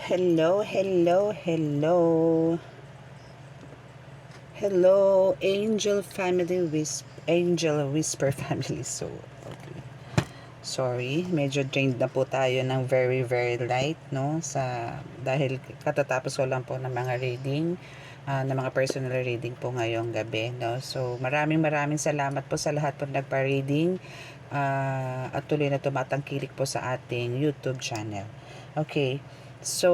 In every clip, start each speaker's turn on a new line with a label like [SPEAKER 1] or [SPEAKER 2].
[SPEAKER 1] Hello, hello, hello. Hello, Angel Whisper family. So, okay. Sorry, medyo drained na po tayo ng very, very light, no? Dahil katatapos ko lang po ng mga reading, ng mga personal reading po ngayong gabi, no? So, maraming salamat po sa lahat po nagpa-reading, at tuloy na tumatangkilik po sa ating YouTube channel. Okay. So,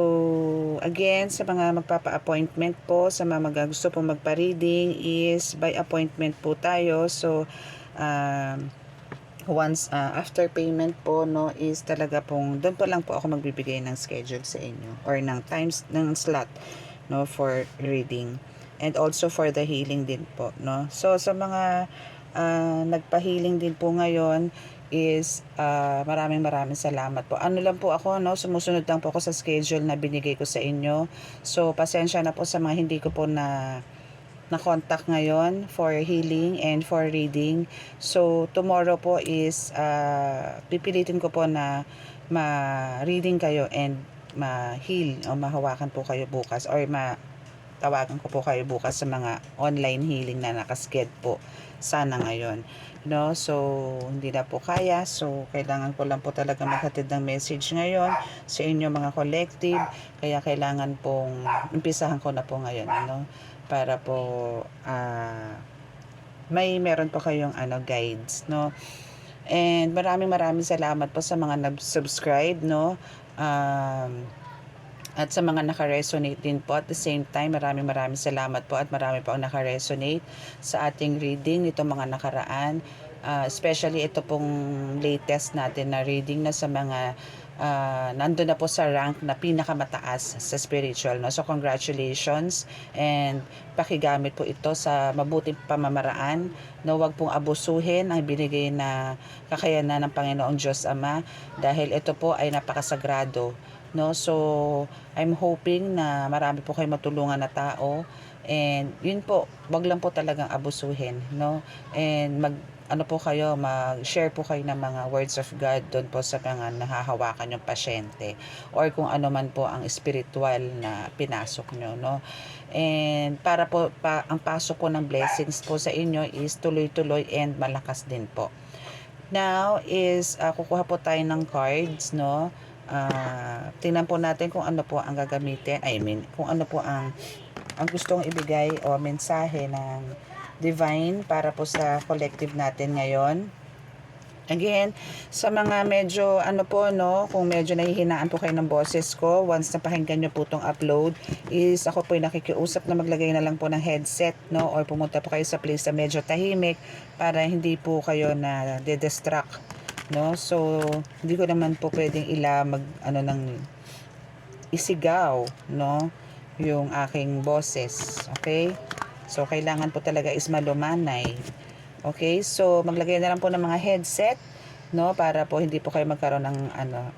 [SPEAKER 1] again, sa mga magpapa-appointment po, sa mga gusto po magpa-reading is by appointment po tayo. So, once after payment po, no, is talaga pong doon po lang po ako magbibigay ng schedule sa inyo or ng times ng slot, no, for reading and also for the healing din po, no. So sa mga nagpa-healing din po ngayon is maraming salamat po. Ano lang po ako, no, sumusunod lang po ako sa schedule na binigay ko sa inyo. So pasensya na po sa mga hindi ko po na contact ngayon for healing and for reading. So tomorrow po is pipilitin ko po na ma-reading kayo and ma-heal o mahawakan po kayo bukas or tawagan ko po kayo bukas sa mga online healing na nakasked po sana ngayon, no. So hindi na po kaya, so kailangan ko lang po talaga maghatid ng message ngayon sa inyo mga collective, kaya kailangan pong umpisahan ko na po ngayon, no, para po meron po kayong guides, no. And maraming salamat po sa mga nag-subscribe, no. At sa mga naka-resonate din po at the same time, maraming salamat po at marami po ang naka-resonate sa ating reading nito mga nakaraan. Especially ito pong latest natin na reading na sa mga nandun na po sa rank na pinakamataas sa spiritual, no. So congratulations and pakigamit po ito sa mabuting pamamaraan, no. Wag pong abusuhin ang binigay na kakayanan ng Panginoong Diyos Ama dahil ito po ay napakasagrado, no. So I'm hoping na marami po kayo matulungan na tao and yun po, wag lang po talagang abusuhin, no. And mag-share po kayo ng mga words of God doon po sa mga nahahawakan yung pasyente or kung ano man po ang spiritual na pinasok nyo, no. And para po ang pasok po ng blessings po sa inyo is tuloy-tuloy and malakas din po. Now is kukuha po tayo ng cards, no. Tingnan po natin kung ano po ang gagamitin. Kung ano po ang gustong ibigay o mensahe ng divine para po sa collective natin ngayon. Again, sa mga medyo kung medyo nahihinaan po kayo ng boses ko, once napakinggan nyo po itong upload, is ako po nakikiusap na maglagay na lang po ng headset, no, or pumunta po kayo sa place na medyo tahimik para hindi po kayo na de-distract, no. So, hindi ko naman po pwedeng isigaw, no, yung aking boses, okay? So, kailangan po talaga is malumanay. Okay? So, maglagay na lang po ng mga headset, no, para po hindi po kayo magkaroon ng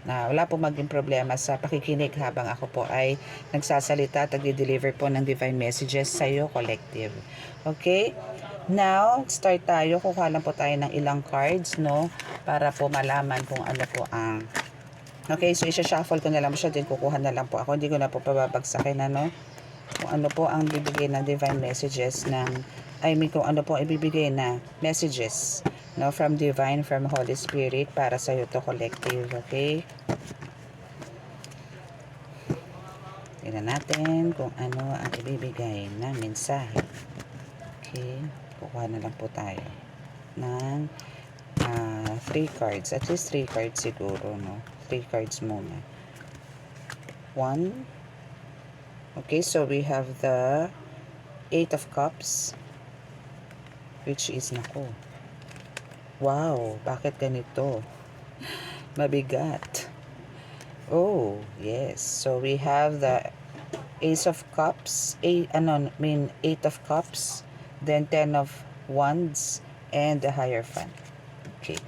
[SPEAKER 1] na wala po maging problema sa pakikinig habang ako po ay nagsasalita at nagde-deliver po ng divine messages sa iyo, collective. Okay? Now, start tayo. Kukuha lang po tayo ng ilang cards, no, para po malaman kung ano po ang okay, so isa-shuffle ko na lang siya, din kukuha na lang po ako. Hindi ko na po pababagsakin, kung ano po ang bibigay ng divine messages kung ano po ibibigay na messages, no, from divine, from Holy Spirit para sa iyo to collective, okay? Tingnan natin kung ano ang ibibigay na mensahe. Okay, kukuha na lang po tayo ng 3 cards, at least 3 cards siguro, no? 3 cards muna. 1. Okay, so we have the 8 of Cups, which is, nako, wow, bakit ganito? Mabigat. Oh, yes. So we have the Ace of Cups, 8 of Cups, then 10 of Wands, and the Hierophant. Okay.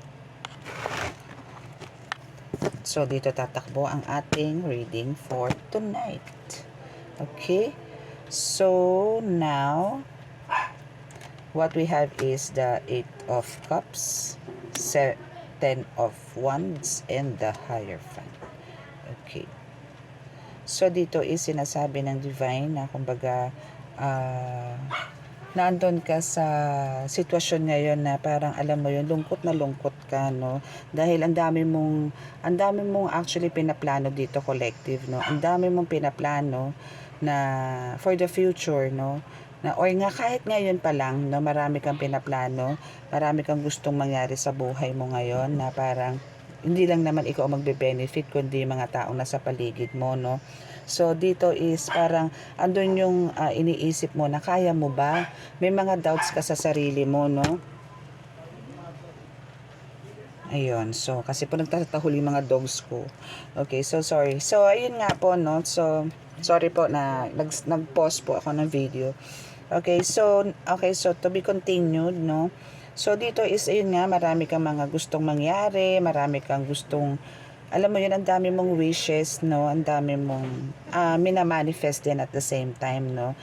[SPEAKER 1] So, dito tatakbo ang ating reading for tonight. Okay? So, now, what we have is the 8 of Cups, 10 of Wands, and the Hierophant. Okay. So dito is sinasabi ng divine na kumbaga nandun ka sa sitwasyon ngayon na parang alam mo yun, lungkot na lungkot ka, no? Dahil ang dami mong actually pinaplano dito collective, no? Ang dami mong pinaplano na for the future, no? Na or nga kahit ngayon pa lang, no, marami kang pinaplano, marami kang gustong mangyari sa buhay mo ngayon na parang hindi lang naman ikaw magbe-benefit kundi mga taong nasa paligid mo, no? So dito is parang andun yung iniisip mo na kaya mo ba? May mga doubts ka sa sarili mo, no? Ayun, so kasi po nagtatahol yung mga dogs ko. Okay, so sorry. So ayun nga po, no? So sorry po na nag-pause po ako ng video. Okay, so to be continued, no? So dito is ayun nga, marami kang mga gustong mangyari, marami kang gustong, alam mo yun, ang dami mong wishes, no? Ang dami mong minamanifest din at the same time, no?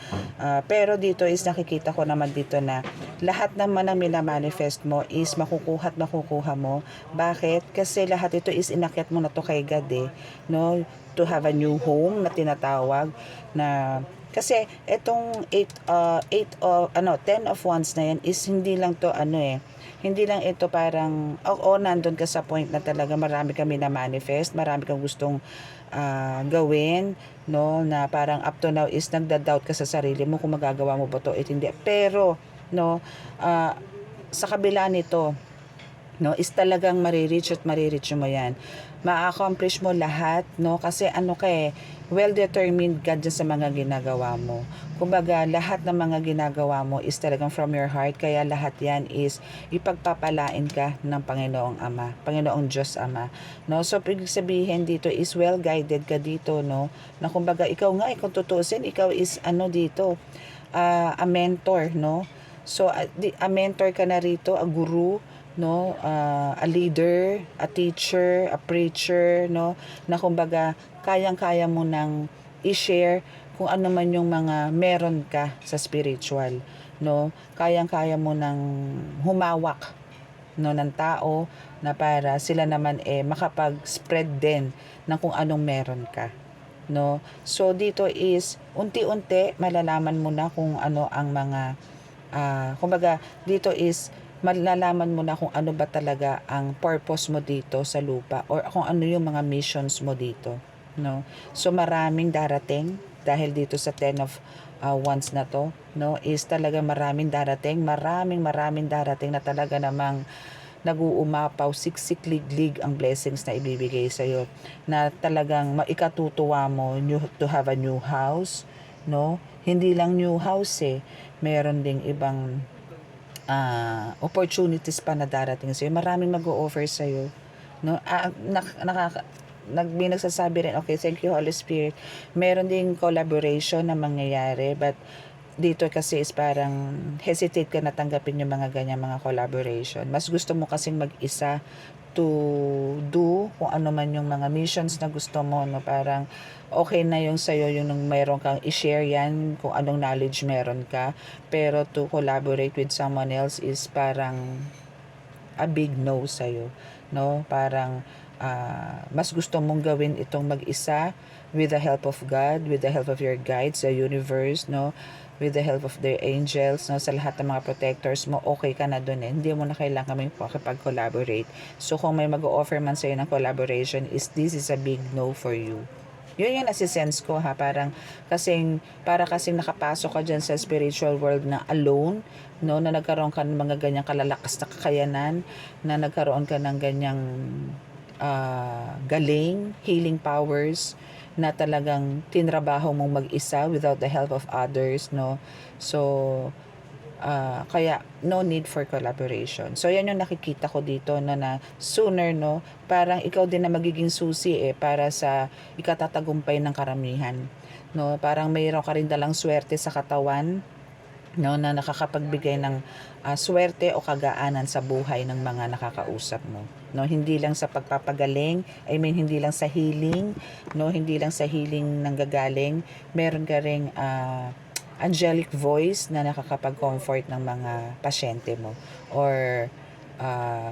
[SPEAKER 1] Pero dito is nakikita ko naman dito na lahat naman ng minamanifest mo is makukuha at makukuha mo. Bakit? Kasi lahat ito is inakyat mo na to kay God, eh, no? To have a new home na tinatawag na kasi itong 10 of wands na yan is hindi lang to hindi lang ito parang, nandun ka sa point na talaga marami kami na manifest, marami kang gustong gawin, no, na parang up to now is nagda-doubt ka sa sarili mo kung magagawa mo ba to, hindi. Pero, no, sa kabila nito, no, is talagang marireach mo yan. Ma-accomplish mo lahat, no, kasi well-determined ka dyan sa mga ginagawa mo. Kumbaga, lahat ng mga ginagawa mo is talagang from your heart, kaya lahat yan is ipagpapalain ka ng Panginoong Ama, Panginoong Diyos Ama, no. So ibig sabihin dito is well-guided ka dito, no, na kumbaga ikaw nga, kung tutuusin, ikaw is dito, a mentor, no. So a mentor ka na rito, a guru, no, a leader, a teacher, a preacher, no, na kumbaga kayang-kaya mo nang i-share kung ano man yung mga meron ka sa spiritual, no, kayang-kaya mo nang humawak, no, ng tao na para sila naman makapag-spread din ng kung anong meron ka, no. So dito is unti-unti malalaman mo na kung ano ang mga kumbaga dito is malalaman mo na kung ano ba talaga ang purpose mo dito sa lupa or kung ano yung mga missions mo dito, no. So maraming darating dahil dito sa 10 of wands na to, no, is talaga maraming darating na talaga namang nag-uumapaw, siksik-liglig ang blessings na ibibigay sa iyo, na talagang maikatutuwa mo to have a new house, no. Hindi lang new house, meron ding ibang opportunities pa na darating sa'yo. Maraming mag-o-offer sa'yo, no. May nagsasabi rin, okay, thank you Holy Spirit, meron ding collaboration na mangyayari, but dito kasi is parang hesitate ka na tanggapin yung mga ganyan mga collaboration. Mas gusto mo kasing mag-isa to do kung ano man yung mga missions na gusto mo, no. Parang okay na yung sa'yo yung nung mayroon kang i-share yan kung anong knowledge meron ka, pero to collaborate with someone else is parang a big no sa'yo, no. Parang mas gusto mong gawin itong mag-isa with the help of God, with the help of your guides, the universe, no, with the help of the angels, no, sa lahat ng mga protectors mo, okay ka na dun, hindi mo na kailangan makipag-collaborate. So kung may mag-o-offer man sa'yo ng collaboration, this is a big no for you. Yun yung nasisense ko, para kasing nakapasok ka dyan sa spiritual world na alone, no, na nagkaroon ka ng mga ganyang kalalakas na kakayanan, na nagkaroon ka ng ganyang galing, healing powers, na talagang tinrabaho mong mag-isa without the help of others, no. So kaya no need for collaboration. So yan yung nakikita ko dito, no, na sooner, no, parang ikaw din na magiging susi para sa ikatatagumpay ng karamihan, no. Parang mayroon ka rin dalang swerte sa katawan, no, na nakakapagbigay ng swerte o kagaanan sa buhay ng mga nakakausap mo, no. Hindi lang sa pagpapagaling, hindi lang sa healing, no, hindi lang sa healing nanggagaling, meron ka ring angelic voice na nakakapag-comfort ng mga pasyente mo, or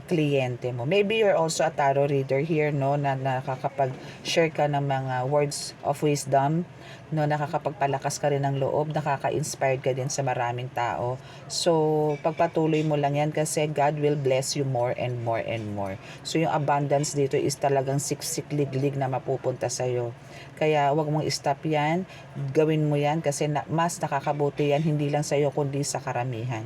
[SPEAKER 1] kliyente mo. Maybe you're also a tarot reader here, no, na nakakapag-share ka ng mga words of wisdom, no, nakakapagpalakas ka rin ng loob, nakaka-inspired ka din sa maraming tao. So, pagpatuloy mo lang yan kasi God will bless you more and more and more. So, yung abundance dito is talagang siksik-liglig na mapupunta sa'yo. Kaya, wag mong stop yan. Gawin mo yan kasi mas nakakabuti yan, hindi lang sa'yo, kundi sa karamihan.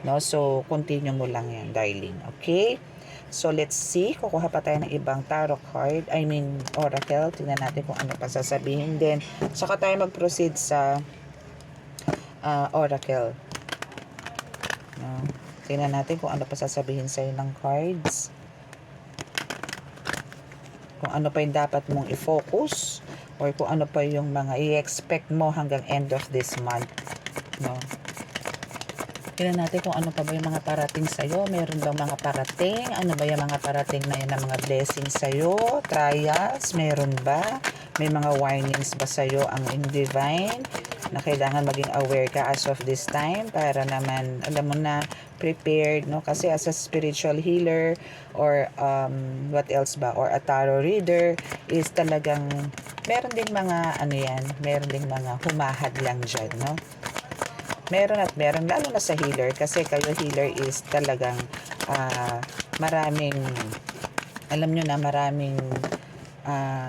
[SPEAKER 1] No? So, continue mo lang yan, darling. Okay? So, let's see. Kukuha pa tayo ng ibang tarot card. I mean, oracle. Tingnan natin kung ano pa sasabihin. Then, saka tayo mag-proceed sa oracle. No? Tingnan natin kung ano pa sasabihin sa'yo ng cards. Kung ano pa yung dapat mong i-focus. Or kung ano pa yung mga i-expect mo hanggang end of this month. No? Tingnan natin kung ano pa ba yung mga parating sa'yo. Meron bang mga parating? Ano ba yung mga parating na yun na mga blessings sa'yo? Trials? Meron ba? May mga warnings ba sa'yo ang in divine? Na kailangan maging aware ka as of this time para naman, alam mo na, prepared, no? Kasi as a spiritual healer or what else ba? Or a tarot reader is talagang meron ding mga, ano yan, meron ding mga humahad lang dyan, no? Meron at meron, lalo na sa healer kasi kayo healer is talagang maraming, alam nyo na maraming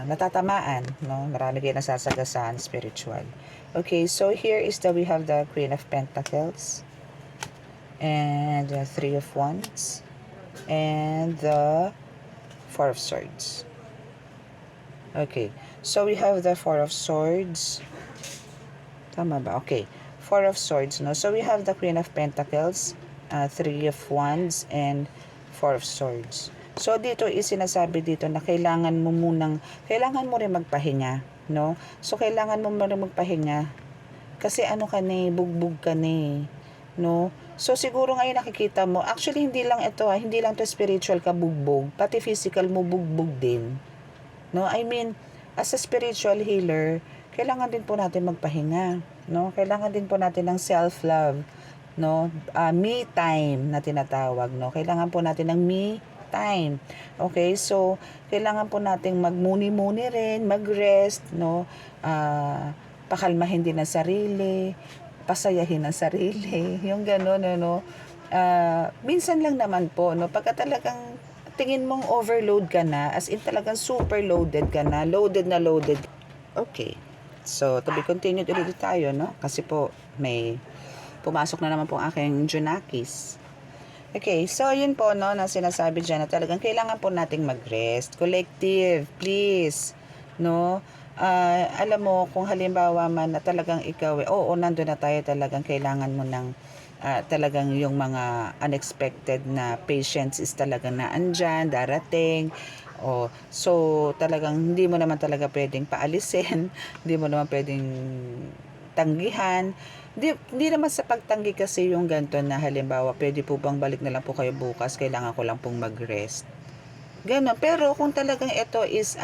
[SPEAKER 1] natatamaan, no? Marami kayo nasasagasaan spiritual. Okay, so here is we have the Queen of Pentacles and the Three of Wands and the Four of Swords. Okay, so we have the Four of Swords. Tama ba? Okay. Four of Swords, no? So we have the Queen of Pentacles, Three of Wands, and Four of Swords. So dito is sinasabi dito na kailangan mo rin magpahinga, no? So kailangan mo rin magpahinga kasi ano ka na bugbog ka na no? So siguro ngayon nakikita mo, actually hindi lang ito, hindi lang to spiritual ka bugbog, pati physical mo bugbog din. No? I mean, as a spiritual healer, kailangan din po natin magpahinga, no? Kailangan din po natin ng self-love, no? Me time na tinatawag, no? Kailangan po natin ng me time. Okay? So, kailangan po nating magmuni-muni rin, mag-rest, no? Pakalmahin din ang sarili, pasayahin ang sarili, yung gano'n, no? Minsan lang naman po, no? Pagka talagang tingin mong overload ka na, as in talagang super loaded ka na, loaded. Okay. So, to be continued ulit tayo, no? Kasi po, may pumasok na naman po ang aking Junakis. Okay, so yun po, no, na sinasabi dyan na talagang kailangan po nating mag-rest. Collective, please, no? Alam mo, kung halimbawa man na talagang ikaw, nandun na tayo, talagang kailangan mo ng talagang yung mga unexpected na patients is talagang naandyan, darating. So talagang hindi mo naman talaga pwedeng paalisin, hindi mo naman pwedeng tanggihan. Hindi naman sa pagtanggi kasi yung ganito na halimbawa, pwede po bang balik na lang po kayo bukas, kailangan ko lang pong mag-rest. Ganon. Pero kung talagang ito is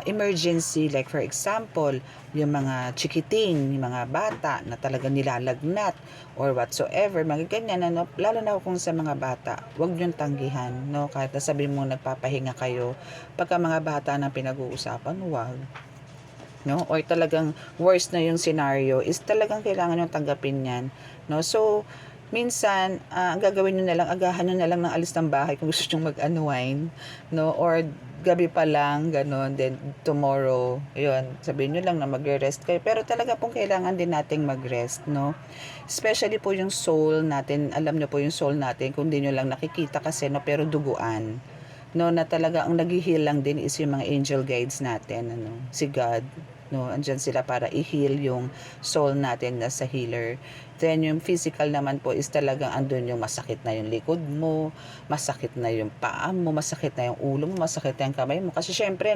[SPEAKER 1] emergency, like for example, yung mga chikiting, yung mga bata na talagang nilalagnat or whatsoever, mga ganyan, ano, lalo na kung sa mga bata, huwag niyong tanggihan, no? Kahit sabihin mo nagpapahinga kayo, pagka mga bata na pinag-uusapan, huwag. No? Or talagang worst na yung scenario is talagang kailangan yung tanggapin yan, no? So minsan ang gagawin nyo na lang, agahan nyo na lang ng alis ng bahay kung gusto nyo mag-unwind, no? Or gabi pa lang, ganon, then tomorrow, yun, sabihin nyo lang na mag-rest kayo, pero talaga pong kailangan din nating mag-rest, no? Especially po yung soul natin, alam nyo po yung soul natin, kung di nyo lang nakikita kasi, no, pero duguan, no, na talaga ang nag-heal lang din is yung mga angel guides natin, ano, si God, no, andyan sila para i-heal yung soul natin na sa healer. Then yung physical naman po is talagang andun yung masakit na yung likod mo, masakit na yung paa mo, masakit na yung ulo mo, masakit na yung kamay mo, kasi syempre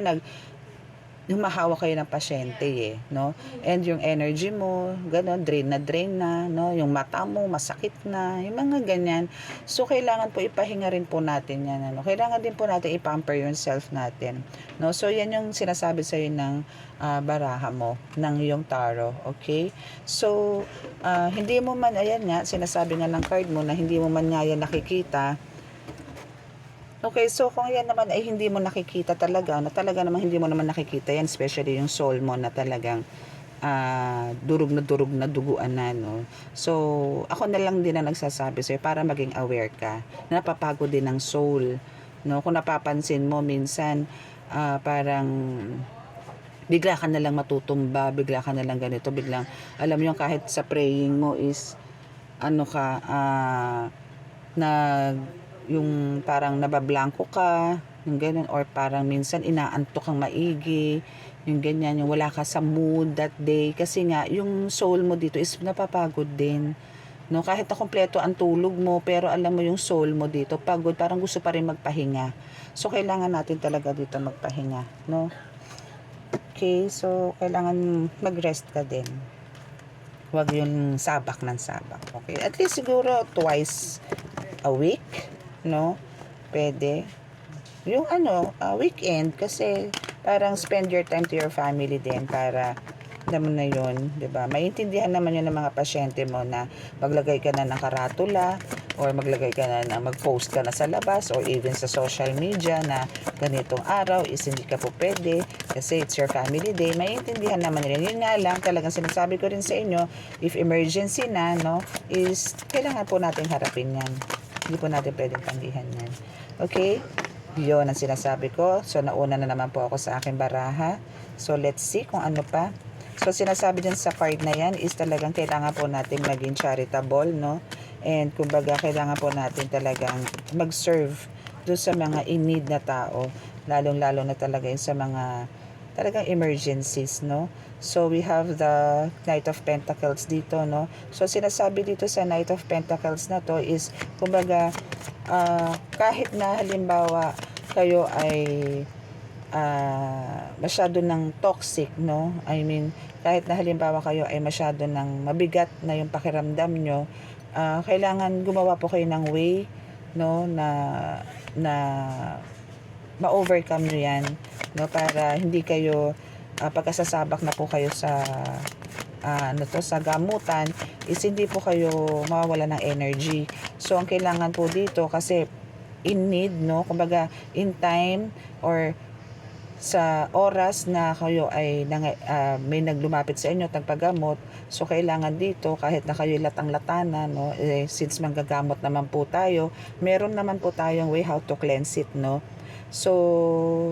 [SPEAKER 1] humahawak kayo ng pasyente no? And yung energy mo, gano'n, drain na, no? Yung mata mo, masakit na, yung mga ganyan. So, kailangan po ipahinga rin po natin yan, ano? Kailangan din po natin ipamper yung self natin, no? So, yan yung sinasabi sa'yo ng baraha mo, ng yung tarot, okay? So, hindi mo man, ayan nga, sinasabi nga ng card mo na hindi mo man nga yan nakikita, Okay, so kung yan naman ay hindi mo nakikita talaga, na talaga naman hindi mo naman nakikita yan, especially yung soul mo na talagang durug na duguan na, no? So, ako na lang din na nagsasabi sa'yo para maging aware ka. Napapagod din ng soul, no? Kung napapansin mo, minsan, parang bigla ka na lang matutumba, bigla ka na lang ganito, biglang, alam mo yung kahit sa praying mo is, ano ka, nag yung parang nabablanko ka, yung ganun, or parang minsan inaantok kang maigi, yung ganyan, yung wala ka sa mood that day, kasi nga, yung soul mo dito is napapagod din, no? Kahit na kumpleto ang tulog mo, pero alam mo yung soul mo dito, pagod, parang gusto pa rin magpahinga. So, kailangan natin talaga dito magpahinga, no? Okay, so, kailangan mag-rest ka din. Huwag yung sabak ng sabak, okay? At least siguro twice a week, no? Pwede. Yung weekend, kasi parang spend your time to your family din para alam mo na yun, 'di ba? Maintindihan naman yun ng mga pasyente mo na maglagay ka na ng karatula or maglagay ka na mag-post ka na sa labas or even sa social media na ganitong araw is hindi ka po pwede kasi it's your family day. Maintindihan naman nila. Yun nga lang, talagang sinasabi ko rin sa inyo, if emergency na, no, is kailangan po natin harapin yan. Hindi po natin pwedeng tanggihan yan. Okay? Yun ang sinasabi ko. So, nauna na naman po ako sa aking baraha. So, let's see kung ano pa. So, sinasabi din sa card na yan is talagang kailangan po natin maging charitable, no? And, kumbaga, kailangan po natin talagang mag-serve doon sa mga in-need na tao. Lalong-lalo na talaga yun sa mga talagang emergencies, no? So, we have the Knight of Pentacles dito, no? So, sinasabi dito sa Knight of Pentacles na to is, kumbaga, kahit na halimbawa kayo ay masyado ng toxic, no? I mean, kahit na halimbawa kayo ay masyado ng mabigat na yung pakiramdam nyo, kailangan gumawa po kayo ng way, no, na ma-overcome nyo yan, no, para hindi kayo pagkasasabak na po kayo sa sa gamutan is hindi po kayo mawawala ng energy. So, ang kailangan po dito kasi in need, no, kumbaga in time or sa oras na kayo ay may naglumapit sa inyo tagpagamot, so kailangan dito kahit na kayo latang-latana, no, since manggagamot naman po tayo, meron naman po tayong way how to cleanse it, no. So,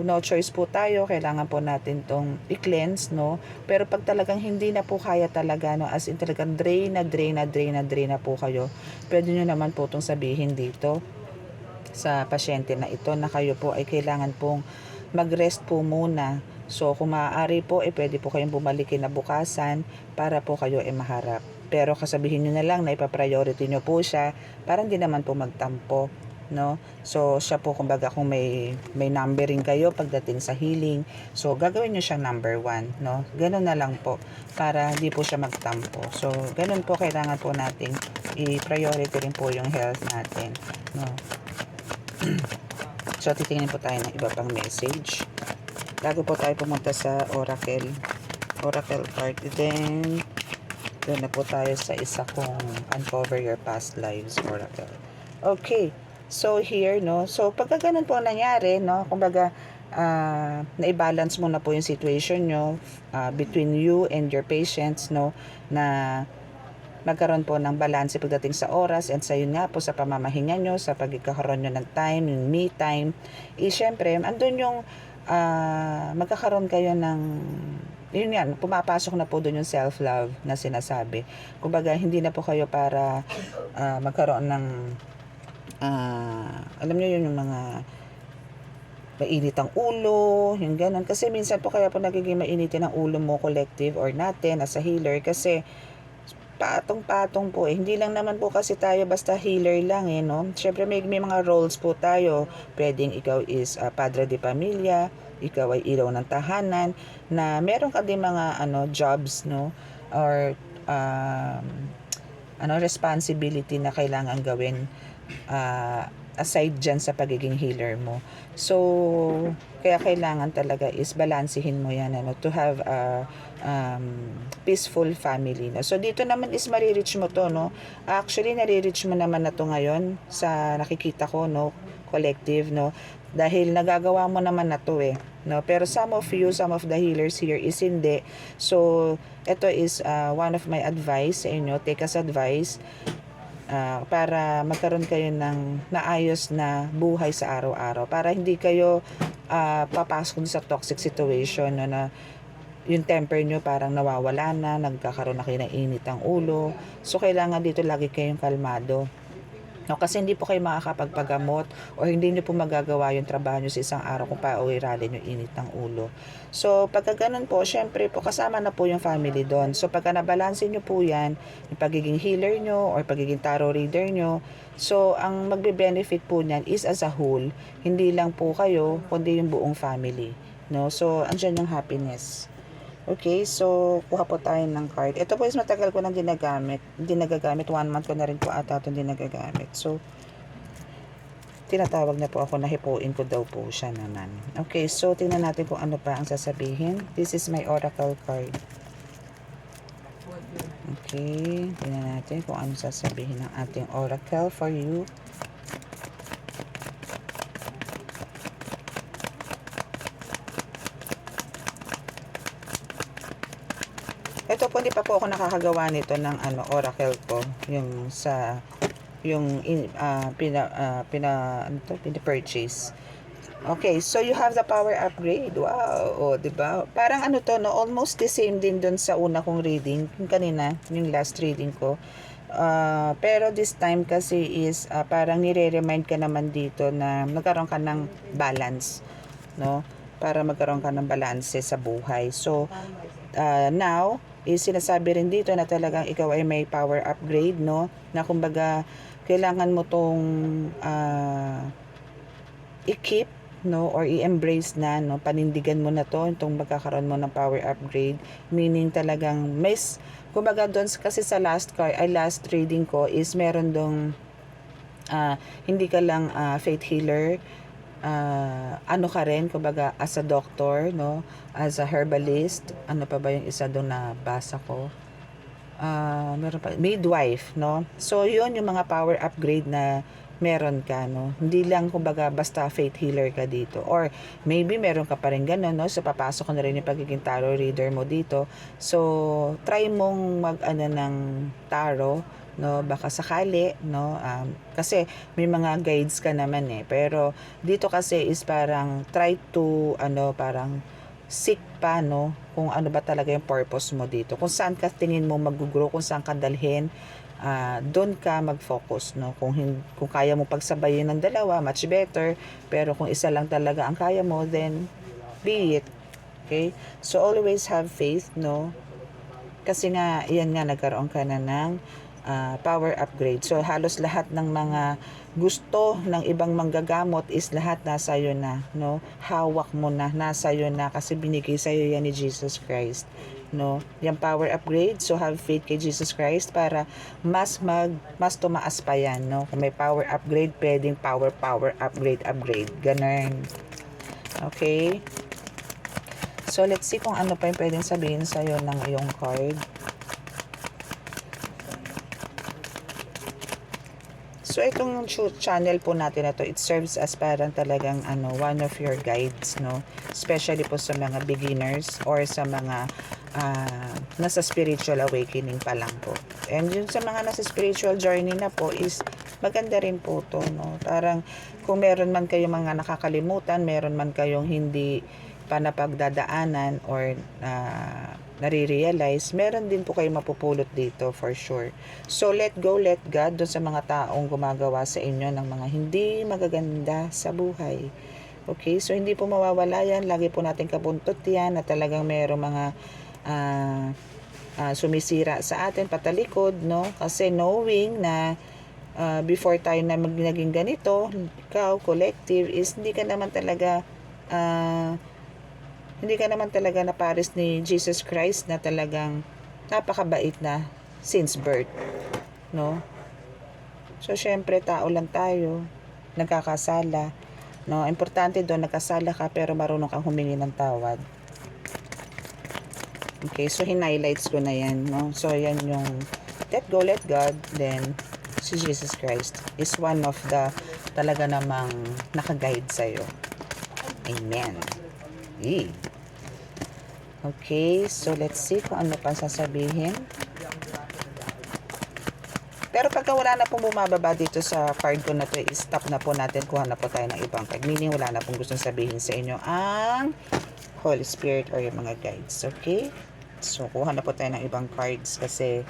[SPEAKER 1] no choice po tayo, kailangan po natin tong i-cleanse, no. Pero pag talagang hindi na po kaya talaga, no, as in talagang drain na po kayo, pwede nyo naman po tong sabihin dito sa pasyente na ito na kayo po ay kailangan pong mag-rest po muna. So, kung maaari po, pwede po kayong bumalik kinabukasan para po kayo maharap. Pero kasabihin nyo na lang na ipa-priority nyo po siya para hindi naman po magtampo, no? So, siya po, kumbaga, kung may numbering kayo pagdating sa healing, so, gagawin nyo siyang number 1, no? Ganun na lang po para hindi po siya magtampo. So, ganun po, kailangan po nating i-priority rin po yung health natin, no? So, titingnan po tayo ng iba pang message. Bago po tayo pumunta sa Oracle card. Then, doon na po tayo sa isa kong Uncover Your Past Lives Oracle. Okay. So, here, no. So, pagka ganun po nangyari, no, kumbaga, na-balance mo na po yung situation nyo between you and your patients, no, na magkaroon po ng balanse pagdating sa oras and sa yun nga po sa pamamahinga nyo, sa pagkakaroon nyo ng time, yung me time, syempre, andun yung magkakaroon kayo ng, yun yan, pumapasok na po doon yung self-love na sinasabi. Kumbaga, hindi na po kayo para magkaroon ng, alam nyo yun, yung mga mainit ang ulo, yung ganun. Kasi minsan po kaya po nagiging mainitin ang ulo mo, collective or natin as a healer, kasi patong-patong po Hindi lang naman po kasi tayo basta healer lang no. Syempre may mga roles po tayo. Pwedeng ikaw is padre de pamilya, ikaw ay ilaw ng tahanan, na meron ka din mga jobs, no, or responsibility na kailangan gawin aside dyan sa pagiging healer mo. So, kaya kailangan talaga is balansehin mo yan, to have a peaceful family. No? So, dito naman is marireach mo to, no? Actually, nare-reach mo naman na to ngayon sa nakikita ko, no? collective, no? Dahil nagagawa mo naman na to eh, no? Pero some of you, some of the healers here is hindi. So, ito is one of my advice sa inyo. Take as advice para magkaroon kayo ng naayos na buhay sa araw-araw. Para hindi kayo papasok sa toxic situation, no, na yung temper nyo parang nawawala na, nagkakaroon na kayo ng init ang ulo. So, kailangan dito lagi kayong kalmado. No, kasi hindi po kayo makakapagpagamot o hindi nyo po magagawa yung trabaho nyo sa isang araw kung pauwiralin yung init ng ulo. So, pagka ganun po, syempre po, kasama na po yung family doon. So, pagka nabalansin nyo po yan, yung pagiging healer nyo or pagiging tarot reader nyo, so, ang magbe-benefit po niyan is as a whole, hindi lang po kayo, kundi yung buong family. No? So, andyan yung happiness. Okay, so kuha po tayo ng card. Ito po is matagal ko nang ginagamit. Hindi nagagamit. 1 month ko na rin po ata ito hindi nagagamit. So, tinatawag na po ako na hipuin ko daw po siya naman. Okay, so tingnan natin kung ano pa ang sasabihin. This is my oracle card. Okay, tingnan natin kung ano sasabihin ng ating oracle for you. Ito po, hindi pa po ako nakakagawa nito ng oracle ko, yung sa yung pina-purchase. Okay, so you have the power upgrade. Wow, oh, 'di ba? Parang to no, almost the same din doon sa una kong reading, yung kanina, yung last reading ko. Pero this time kasi is parang nire-remind ka naman dito na magkaroon ka ng balance, no? Para magkaroon ka ng balance sa buhay. So, now is sinasabi rin dito na talagang ikaw ay may power upgrade, no? Na kumbaga kailangan mo tong i-keep, no, or i-embrace na, no, panindigan mo na to, itong magkakaroon mo ng power upgrade, meaning talagang kumbaga doon kasi sa last reading ko is meron dong hindi ka lang faith healer, ano ka rin, kumbaga as a doctor, no, as a herbalist, ano pa ba yung isa doon na basa ko, meron pa, midwife, no. So yun yung mga power upgrade na meron ka, no. Hindi lang kumbaga basta faith healer ka dito, or maybe meron ka pa rin ganun, no. So papasok ko na rin yung pagiging tarot reader mo dito. So try mong ng tarot, no, baka sakali, no, kasi may mga guides ka naman pero dito kasi is parang try to parang seek pa, no, kung ano ba talaga yung purpose mo dito, kung saan ka tingin mo mag-grow, kung saan ka dalhin, doon ka mag-focus, no. Kung kaya mo pagsabayin ng dalawa, much better, pero kung isa lang talaga ang kaya mo, then be it. Okay, so always have faith, no, kasi nga yan nga, nagkaroon ka na ng power upgrade. So halos lahat ng mga gusto ng ibang manggagamot is lahat nasa iyo na, no. Hawak mo na, nasa iyo na, kasi binigay sa iyo yan ni Jesus Christ, no. Yung power upgrade, so have faith kay Jesus Christ para mas tumaas pa yan, no. Kung may power upgrade, pwedeng power upgrade, ganun. Okay, so let's see kung ano pa yung pwedeng sabihin sa iyo ng iyong card. So, itong channel po natin na to, it serves as parang talagang one of your guides, no? Especially po sa mga beginners or sa mga nasa spiritual awakening pa lang po. And yun sa mga nasa spiritual journey na po is maganda rin po to, no? Parang kung meron man kayong mga nakakalimutan, meron man kayong hindi pa napagdadaanan or nare-realize, meron din po kayo mapupulot dito for sure. So let go, let God doon sa mga taong gumagawa sa inyo ng mga hindi magaganda sa buhay. Okay, so hindi po mawawala yan. Lagi po natin kabuntot yan na talagang meron mga sumisira sa atin patalikod, no? Kasi knowing na before tayo na naging ganito, ikaw, collective, is hindi ka naman talaga na pares ni Jesus Christ na talagang napakabait na since birth, no? So syempre tao lang tayo, nagkakasala, no? Importante doon, nagkasala ka pero marunong kang humingi ng tawad. Okay, so hinighlights ko na yan, no? So yan yung let go, let God, then si Jesus Christ is one of the talaga namang nakaguide sa'yo. Amen. Eh. Okay, so let's see kung ano pa sasabihin. Pero pagka wala na pong bumababa dito sa card ko na to, stop na po natin, kuha na po tayo ng ibang card. Meaning wala na pong gustong sabihin sa inyo ang Holy Spirit or yung mga guides. Okay? So, kuha na po tayo ng ibang cards kasi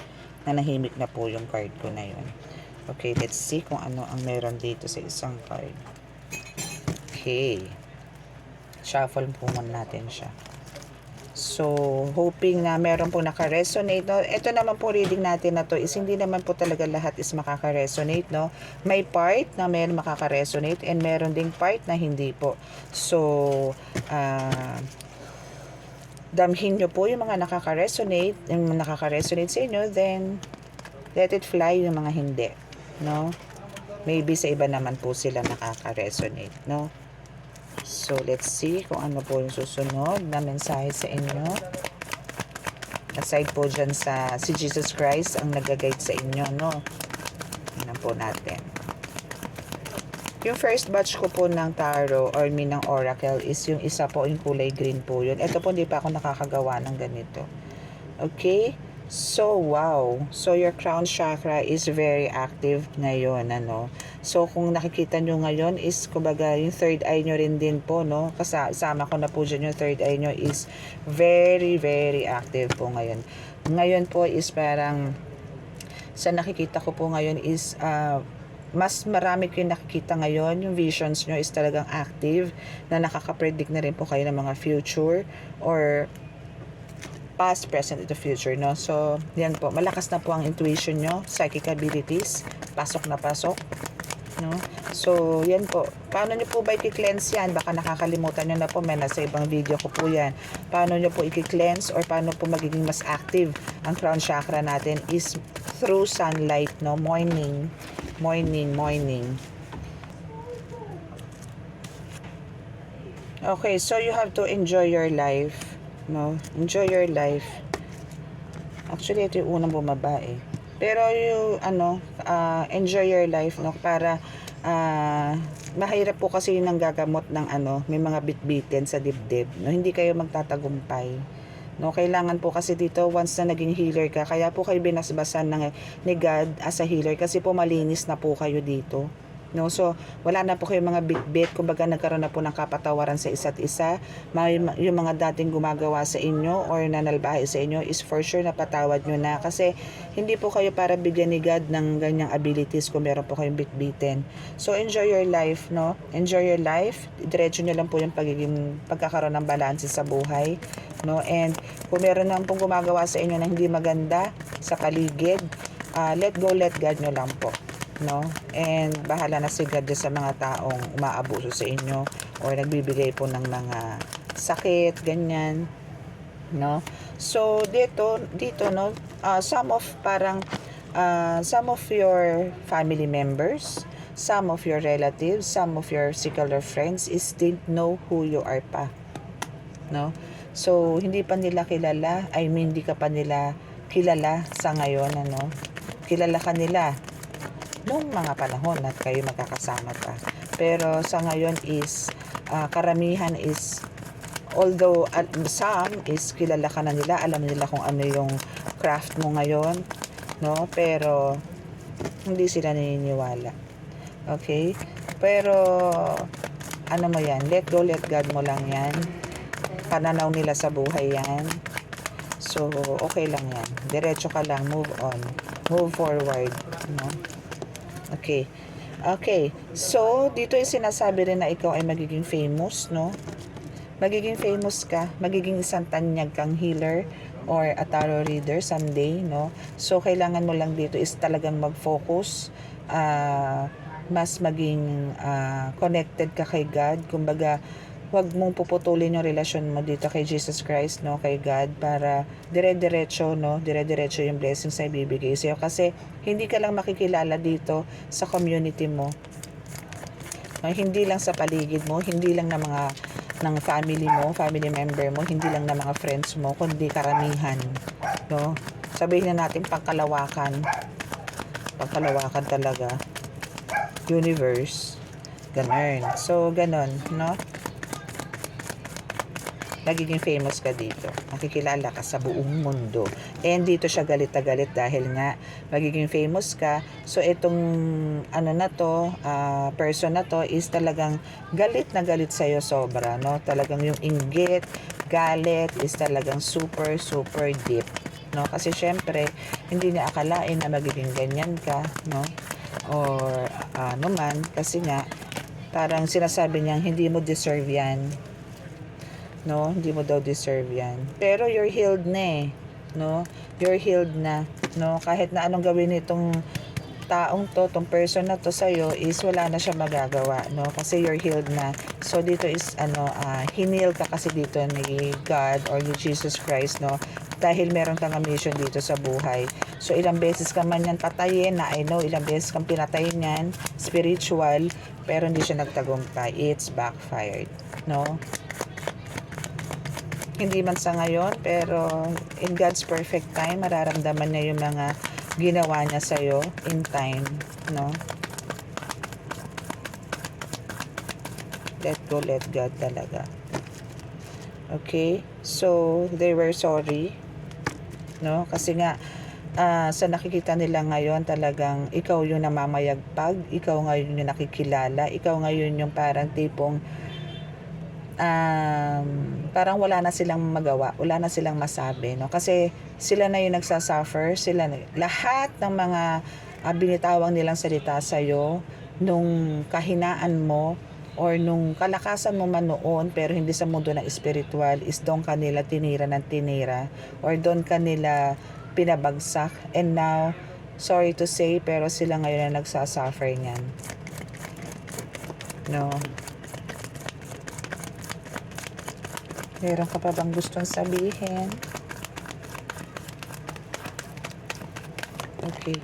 [SPEAKER 1] nanahimik na po yung card ko na yun. Okay, let's see kung ano ang meron dito sa isang card. Okay. Shuffle po muna natin siya. So, hoping na meron po naka-resonate. No? Ito naman po reading natin na to is hindi naman po talaga lahat is makaka-resonate. No? May part na meron makaka-resonate and meron ding part na hindi po. So, damhin nyo po yung mga nakaka-resonate, sa inyo, then let it fly yung mga hindi. No? Maybe sa iba naman po sila nakaka-resonate. No? So, let's see kung ano po yung susunod na mensahe sa inyo. Aside po dyan sa si Jesus Christ ang nag-guide sa inyo, no? Tingnan po natin. Yung first batch ko po ng tarot or ng oracle is yung isa po, yung kulay green po yun. Ito po, hindi pa ako nakakagawa ng ganito. Okay? So, wow. So, your crown chakra is very active ngayon, ano. So, kung nakikita nyo ngayon is, kumbaga, yung third eye nyo rin din po, no. Kasama ko na po dyan yung third eye nyo is very, very active po ngayon. Ngayon po is parang, sa nakikita ko po ngayon is, mas marami ko yung nakikita ngayon, yung visions nyo is talagang active, na nakaka-predict na rin po kayo ng mga future, or past, present, and the future, no? So, yan po. Malakas na po ang intuition nyo, psychic abilities. Pasok na pasok, no? So, yan po. Paano nyo po ba i-cleanse yan? Baka nakakalimutan nyo na po. May nasa ibang video ko po yan. Paano nyo po i-cleanse or paano po magiging mas active ang crown chakra natin is through sunlight, no? Morning. Okay, so you have to enjoy your life. No, enjoy your life. Actually, ito yung unang bumaba eh. Pero yung enjoy your life, no, para mahirap po kasi yung nanggagamot ng may mga bitbitin sa dibdib, no, hindi kayo magtatagumpay. No, kailangan po kasi dito once na naging healer ka, kaya po kayo binasbasan ni God as a healer kasi po malinis na po kayo dito. No, so wala na po kayong mga bit-bit, kumbaga nagkaroon na po ng kapatawaran sa isa't isa. Yung mga dating gumagawa sa inyo or nanalbahe sa inyo is for sure napatawad nyo na kasi hindi po kayo para bigyan ni God ng ganyang abilities kung meron po kayong bit-bitin. So enjoy your life, no? Enjoy your life. Diretso nyo lang po yung pagkakaroon ng balanse sa buhay, no? And kung meron naman pong gumagawa sa inyo na hindi maganda sa paligid, let go, let God nyo lang po. No? And bahala na si God sa mga taong umaabuso sa inyo or nagbibigay po ng mga sakit, ganyan, no? So dito no, some of your family members, some of your relatives, some of your secular friends is didn't know who you are pa, no? So hindi pa nila kilala, hindi ka pa nila kilala sa ngayon, kilala ka nila noong mga panahon at kayo magkakasama pa. Pero sa ngayon is karamihan is, although some is kilala ka na nila, alam nila kung ano yung craft mo ngayon, no? Pero hindi sila naniniwala. Okay? Pero mo yan, let go, let God mo lang yan. Pananaw nila sa buhay yan. So okay lang yan, diretso ka lang, move on, move forward, no? Okay. So, dito yung sinasabi rin na ikaw ay magiging famous, no? Magiging famous ka. Magiging isang tanyag kang healer or a tarot reader someday, no? So, kailangan mo lang dito is talagang mag-focus. Mas maging connected ka kay God. Kumbaga, huwag mong puputulin yung relasyon mo dito kay Jesus Christ, no, kay God, para dire-diretso, no, dire-diretso yung blessings na ibibigay sa'yo. Kasi hindi ka lang makikilala dito sa community mo. No, hindi lang sa paligid mo, hindi lang ng family mo, family member mo, hindi lang ng mga friends mo, kundi karamihan, no. Sabihin na natin pangkalawakan talaga, universe, Ganun. So, ganun, no? Nagiging famous ka dito. Makikilala ka sa buong mundo. And dito siya galit na galit dahil nga magiging famous ka. So, itong ano na to, person na to is talagang galit na galit sa'yo sobra, no? Talagang yung inggit, galit is talagang super, super deep. No? Kasi syempre, hindi niya akalain na magiging ganyan ka, no? Or ano man, kasi nga, parang sinasabi niyang hindi mo deserve yan, no? Hindi mo daw deserve yan. Pero you're healed na eh, no? You're healed na, no? Kahit na anong gawin nitong taong to, tong person na to sa'yo is wala na siya magagawa, no? Kasi you're healed na. So dito is hinil ka kasi dito ni God or ni Jesus Christ, no? Dahil meron kang mission dito sa buhay. So ilang beses ka man yan patayin, na I know ilang beses kang pinatayin yan, spiritual, pero hindi siya nagtagumpay. It's backfired, no? Hindi man sa ngayon, pero in God's perfect time, mararamdaman niya yung mga ginawa niya sa'yo in time, no? Let go, let God talaga. Okay? So, they were sorry, no? Kasi nga, sa nakikita nila ngayon, talagang ikaw yung namamayagpag, ikaw ngayon yung nakikilala, ikaw ngayon yung parang tipong parang wala na silang magawa, wala na silang masabi, no? Kasi sila na yung nagsasuffer, sila na, lahat ng mga binitawang nilang salita sa'yo, nung kahinaan mo, or nung kalakasan mo man noon, pero hindi sa mundo ng spiritual, is doon kanila tinira ng tinira, or doon kanila pinabagsak, and now, sorry to say, pero sila ngayon na nagsasuffer niyan, no? Meron ka pa bang gustong sabihin? Okay.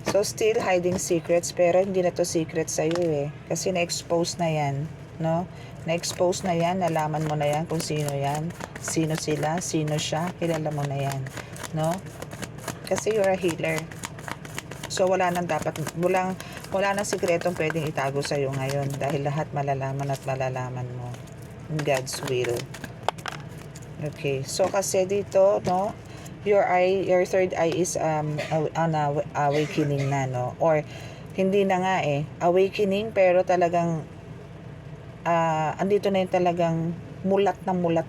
[SPEAKER 1] So, still hiding secrets, pero hindi na to secret sa'yo eh. Kasi na-expose na yan, no? Na-expose na yan, nalaman mo na yan kung sino yan, sino sila, sino siya, kilala mo na yan, no? Kasi you're a healer. So, wala nang sikretong pwedeng itago sa'yo ngayon dahil lahat malalaman at malalaman mo. God's will. Okay, so kasi dito, no, your third eye is on awakening na, no, or hindi na nga awakening, pero talagang andito na yung talagang mulat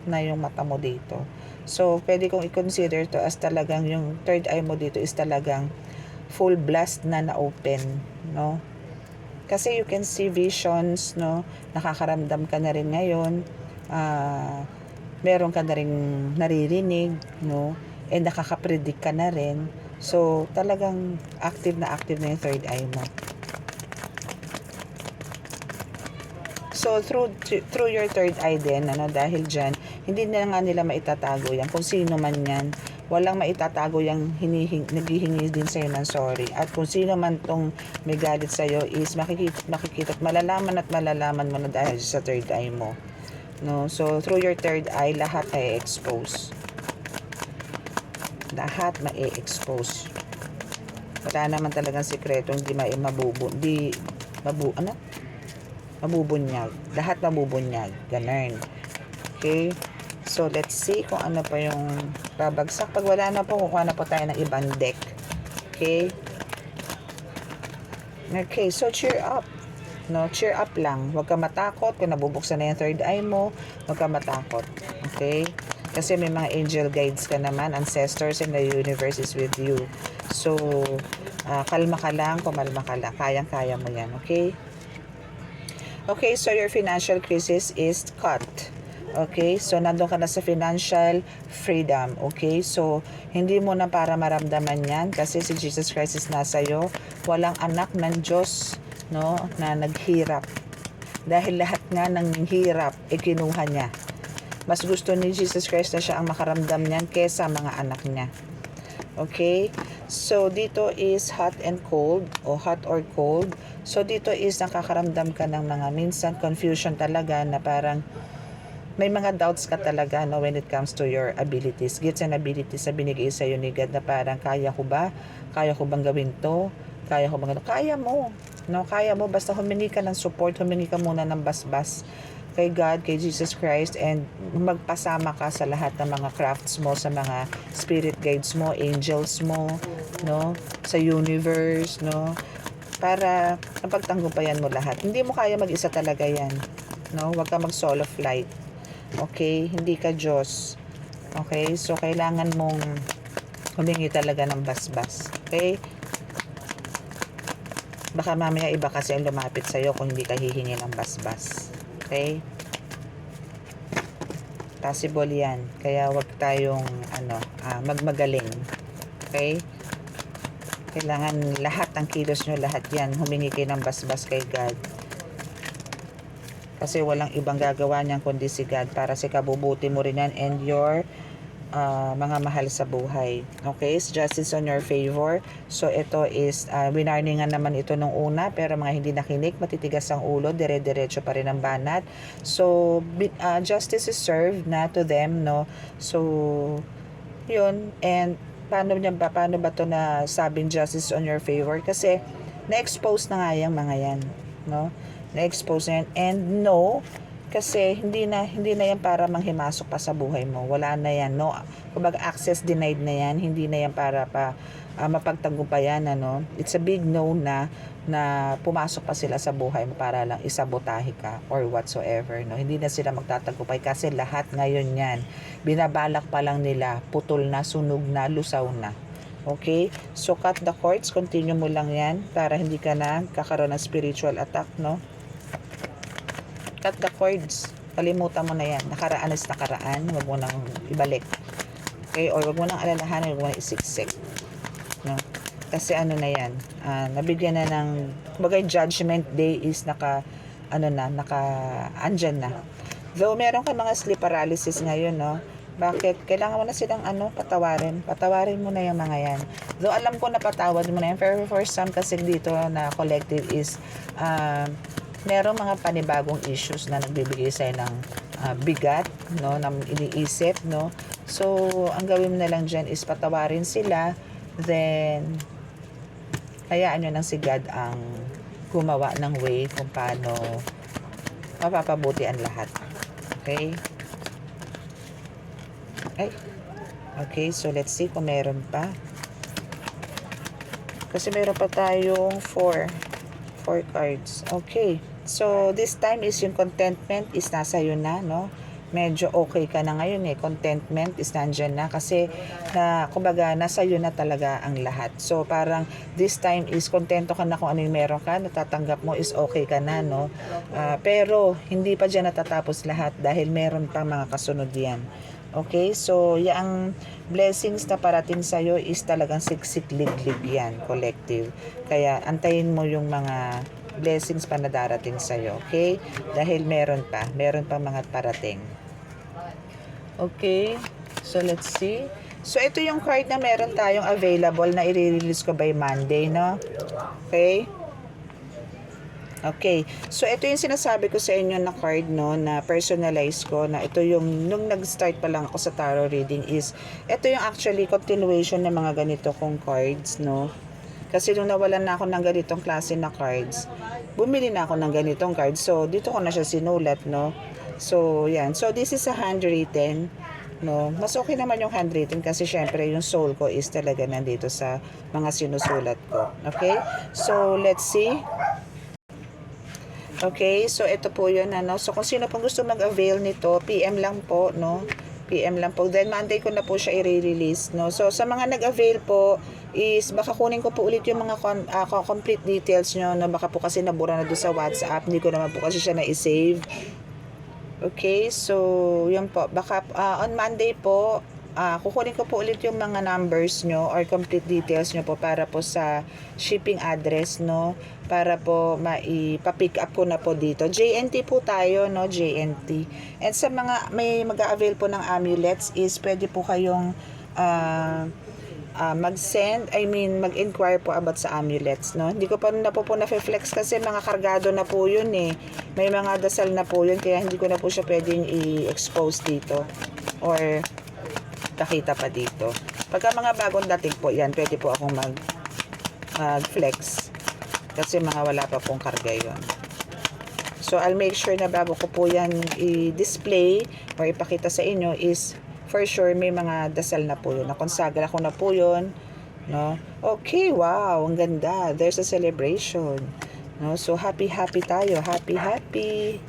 [SPEAKER 1] na yung mata mo dito. So pwede kong i-consider to as talagang yung third eye mo dito is talagang full blast na open, no? Kasi you can see visions, no? Nakakaramdam ka na rin ngayon. Meron ka na rin naririnig, no? And nakaka-predict ka na rin. So, talagang active na yung third eye mo. So, through your third eye din, dahil dyan, hindi na nga nila maitatago yan. Kung sino man yan, walang maitatago yung naghihingi din sa'yo ng sorry. At kung sino man tong may galit sa'yo is makikita at malalaman mo na dahil sa third eye mo. No? So, through your third eye, lahat ay expose. Lahat ma-expose. Wala naman talagang sikreto, hindi mabubunyag. Lahat mabubunyag. Ganun. Okay? So, let's see kung ano pa yung babagsak. Pag wala na po, kukuha na po tayo ng ibang deck. Okay? Okay, so cheer up. No, cheer up lang. Huwag ka matakot. Kung nabubuksan na yung third eye mo, huwag ka matakot. Okay? Kasi may mga angel guides ka naman, ancestors, and the universe is with you. So, kalma ka lang, kumalma ka lang. Kayang-kaya mo yan. Okay? Okay, so your financial crisis is cut. Okay, so nandun ka na sa financial freedom. Okay, so hindi mo na para maramdaman yan kasi si Jesus Christ is nasa iyo. Walang anak ng Diyos, no, na naghirap. Dahil lahat nga ng hirap, kinuha niya. Mas gusto ni Jesus Christ na siya ang makaramdam niyan kesa mga anak niya. Okay, so dito is hot and cold, o hot or cold. So dito is nakakaramdam ka ng mga minsan confusion talaga na parang may mga doubts ka talaga, no, when it comes to your abilities, gifts and abilities na binigay sa'yo ni God, na parang kaya ko ba? Kaya ko bang gawin to? Kaya ko bang gawin? Kaya mo, No, kaya mo, basta humingi ka ng support, humingi ka muna ng basbas kay God, kay Jesus Christ, and magpasama ka sa lahat ng mga crafts mo, sa mga spirit guides mo, angels mo, no, sa universe, no, para napagtanggumpayan mo lahat. Hindi mo kaya mag-isa talaga yan, no, wag ka mag solo flight, okay, hindi ka Diyos, okay, so kailangan mong humingi talaga ng basbas, okay. Baka mamaya iba kasi ang lumapit sa'yo kung hindi ka hihingi ng basbas. Okay? Possible yan. Kaya wag tayong magmagaling. Okay? Kailangan lahat ng kilos nyo, lahat yan. Humingi kayo ng basbas kay God. Kasi walang ibang gagawa niyan kundi si God para sa kabubuti mo rin yan and your mga mahal sa buhay. Okay, it's justice on your favor. So ito is winarningan naman ito nung una, pero mga hindi nakinig, matitigas ang ulo, dire-diretso pa rin ang banat. So justice is served na to them, no. So yun, and paano ba to na sabing justice on your favor? Kasi na-expose na nga yung mga yan, no, na-expose na yan. And no, kasi hindi na yan para manghimasok pa sa buhay mo. Wala na yan, no. Kumbaga access denied na yan. Hindi na yan para pa mapagtagumpayan, ano. It's a big no na pumasok pa sila sa buhay mo para lang isabotahe ka or whatsoever, no. Hindi na sila magtatagumpay kasi lahat ngayon yan binabalak pa lang nila, putol na, sunog na, lusaw na. Okay? So cut the cords, continue mo lang yan para hindi ka na kakaroon ng spiritual attack, no. Cut the cords. Kalimutan mo na yan. Nakaraan is nakaraan. Huwag mo nang ibalik. Okay? Or huwag mo nang alalahanin. Huwag mo nang isiksik. No? Kasi ano na yan. Nabigyan na ng, bagay judgment day is andyan na. Though meron ka mga sleep paralysis ngayon, no? Bakit? Kailangan mo na silang patawarin. Patawarin mo na yung mga yan. Though alam ko na patawad mo na yan. Pero for some kasi dito na collective is merong mga panibagong issues na nagbibigay sa'yo ng bigat, no, ng iniisip, no. So, ang gawin mo na lang dyan is patawarin sila, then hayaan nyo nang si God ang gumawa ng way kung paano mapapabuti ang lahat. Okay? Okay, so let's see kung meron pa. Kasi meron pa tayong 4 cards. Okay. So, this time is yung contentment is nasa yun na, no? Medyo okay ka na ngayon eh. Contentment is nandyan na kasi kumbaga, nasa yun na talaga ang lahat. So, parang this time is kontento ka na kung ano yung meron ka, natatanggap mo is okay ka na, no? Pero, hindi pa dyan natatapos lahat dahil meron pa mga kasunod yan. Okay? So, yung blessings na parating sa'yo is talagang siksik-liglig yan, collective. Kaya, antayin mo yung mga blessings pa na darating sa'yo, okay? Dahil meron pa mga parating. Okay, so let's see. So ito yung card na meron tayong available na i-release ko by Monday, no? Okay? Okay, so ito yung sinasabi ko sa inyo na card, no, na personalize ko, na ito yung, nung nag-start pa lang ako sa tarot reading is, ito yung actually continuation ng mga ganito kong cards, no? Kasi nung nawalan na ako ng ganitong klase na cards, bumili na ako ng ganitong cards. So, dito ko na siya sinulat, no? So, yan. So, this is a handwritten, no? Mas okay naman yung handwritten kasi syempre yung soul ko is talaga nandito sa mga sinusulat ko. Okay? So, let's see. Okay, so ito po yun, ano. So, kung sino pong gusto mag-avail nito, PM lang po, no? PM lang po. Then, Monday ko na po siya i-release, no? So, sa mga nag-avail po, is baka kunin ko po ulit yung mga complete details nyo, no? Baka po kasi nabura na doon sa WhatsApp. Hindi ko naman po kasi siya na-save. Okay, so, yun po. Baka, on Monday po, kukunin ko po ulit yung mga numbers nyo or complete details nyo po para po sa shipping address, no? Para po maipa-pick up ko na po dito. JNT po tayo, no? JNT. And sa mga may mag-a-avail po ng amulets is pwede po kayong mag-inquire po about sa amulets, no? Hindi ko pa na po na-flex kasi mga kargado na po yun eh. May mga dasal na po yun kaya hindi ko na po siya pwedeng i-expose dito or nakita pa dito. Pagka mga bagong dating po yan, pwede po akong mag-flex. Kasi mga wala pa pong karga yun. So, I'll make sure na bago ko po yan i-display or ipakita sa inyo is for sure may mga dasal na po yun. Nakonsagra ko na po yun. No? Okay, wow, ang ganda. There's a celebration. No? So, happy tayo. Happy.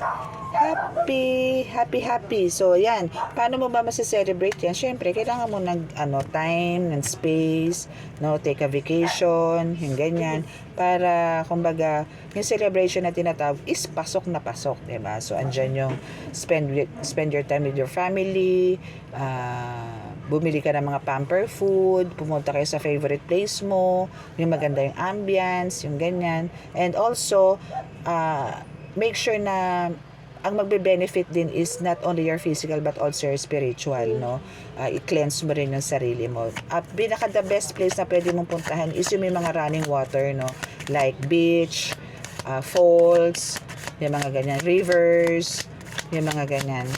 [SPEAKER 1] So, yan. Paano mo ba masicelebrate yan? Siyempre, kailangan mo ng time and space, no? Take a vacation, yung ganyan. Para, kumbaga, yung celebration na tinatawag is pasok na pasok, diba? So, andyan yung spend your time with your family, bumili ka ng mga pamper food, pumunta kayo sa favorite place mo, yung maganda yung ambience, yung ganyan. And also, make sure na ang magbe-benefit din is not only your physical but also your spiritual, no? I-cleanse mo rin yung sarili mo. At pinaka the best place na pwede mong puntahan is yung may mga running water, no? Like beach, falls, yung mga ganyan, rivers, yung mga ganyan.